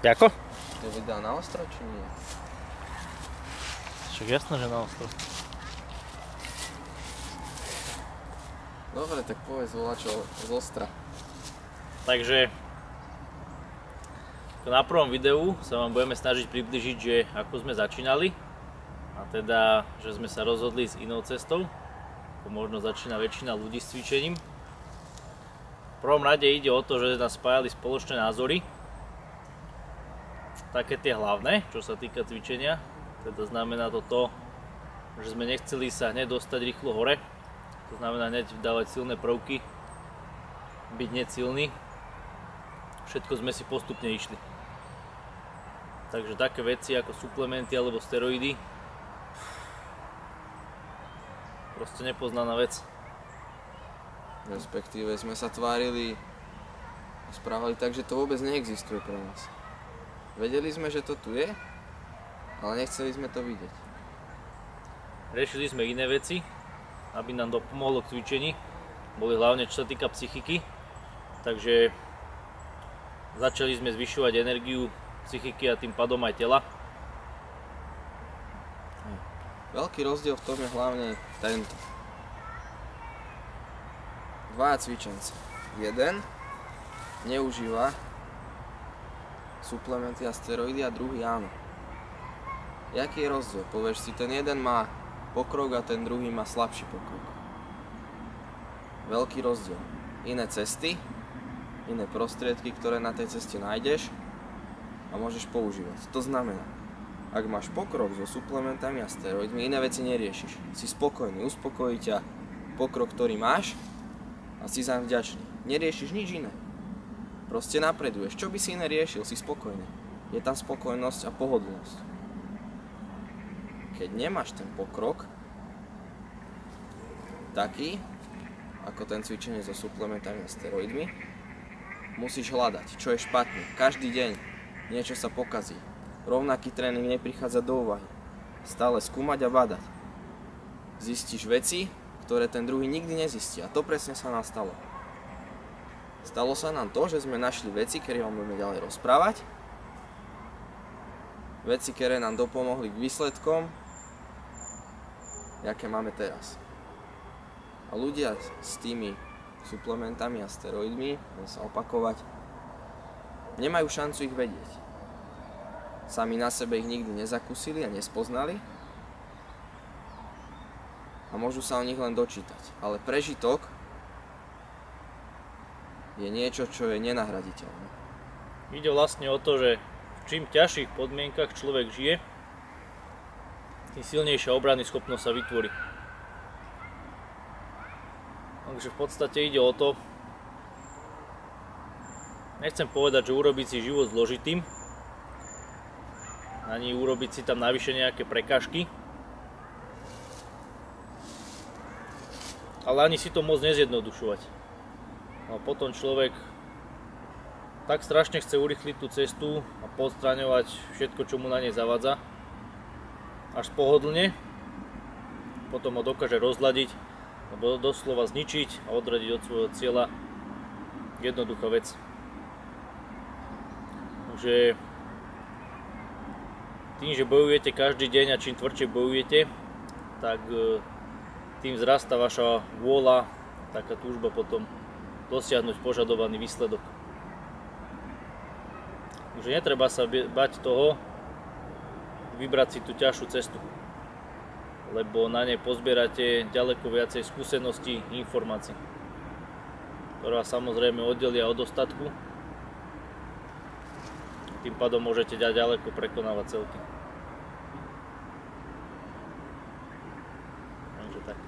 Jako? To vydá na ostro, či nie? Však jasné, že na ostro. Dobre, tak povedz volačo z ostra. Takže na prvom videu sa vám budeme snažiť približiť, že ako sme začínali. A teda, že sme sa rozhodli s inou cestou, ako možno začína väčšina ľudí s cvičením. V prvom rade ide o to, že nás spájali spoločné názory. Také tie hlavné, čo sa týka cvičenia. Teda znamená to, že sme nechceli sa hneď dostať rýchlo hore. To znamená hneď dávať silné prvky, byť hneď silný. Všetko sme si postupne išli. Takže také veci ako suplementy alebo steroidy, proste nepoznaná vec. Respektíve sme sa tvárili a správali tak, že to vôbec neexistuje pre nás. Vedeli sme, že to tu je, ale nechceli sme to vidieť. Riešili sme iné veci, aby nám pomohlo k cvičení. Boli hlavne čo sa týka psychiky. Takže začali sme zvyšovať energiu psychiky a tým pádom aj tela. Veľký rozdiel v tom je hlavne tento. Dvaja cvičenci. Jeden neužíva suplementy a steroidy a druhý áno. Jaký je rozdiel? Povieš si, ten jeden má pokrok a ten druhý má slabší pokrok. Veľký rozdiel. Iné cesty, iné prostriedky, ktoré na tej ceste nájdeš a môžeš používať. To znamená, ak máš pokrok so suplementami a steroidmi, iné veci neriešiš. Si spokojný, uspokojí ťa pokrok, ktorý máš a si zaň vďačný. Neriešiš nič iné. Proste napreduješ. Čo by si iné riešil? Si spokojný. Je tam spokojnosť a pohodlnosť. Keď nemáš ten pokrok, taký, ako ten cvičenie so suplementami a steroidmi, musíš hľadať, čo je špatné. Každý deň niečo sa pokazí. Rovnaký tréning neprichádza do úvahy. Stále skúmať a badať. Zistíš veci, ktoré ten druhý nikdy nezistí. A to presne sa nám stalo. Stalo sa nám to, že sme našli veci, ktoré vám budeme ďalej rozprávať. Veci, ktoré nám dopomohli k výsledkom, aké máme teraz. A ľudia s tými suplementami a steroidmi, budem sa opakovať, nemajú šancu ich vedieť. Sami na sebe ich nikdy nezakúsili a nespoznali a môžu sa o nich len dočítať. Ale prežitok je niečo, čo je nenahraditeľné. Ide vlastne o to, že v čím ťažších podmienkach človek žije, tým silnejšia obrany schopnosť sa vytvorí. Takže v podstate ide o to, nechcem povedať, že urobiť si život zložitým, ani urobiť si tam navyše nejaké prekážky, ale ani si to môcť nezjednodušovať. A potom človek tak strašne chce urýchliť tú cestu a podstraňovať všetko, čo mu na nej zavadza, až pohodlne, potom ho dokáže rozladiť, alebo doslova zničiť a odradiť od svojho cieľa. Jednoduchá vec. Takže tým, že bojujete každý deň a čím tvrdšie bojujete, tak tým vzrastá vaša vôľa, taká túžba potom dosiahnuť požadovaný výsledok. Takže netreba sa bať toho, vybrať si tú ťažšiu cestu, lebo na nej pozbierate ďaleko viacej skúseností, informácií, ktoré vás samozrejme oddelia od ostatku. Tým pádom môžete ďaleko prekonávať celky. Takže tak.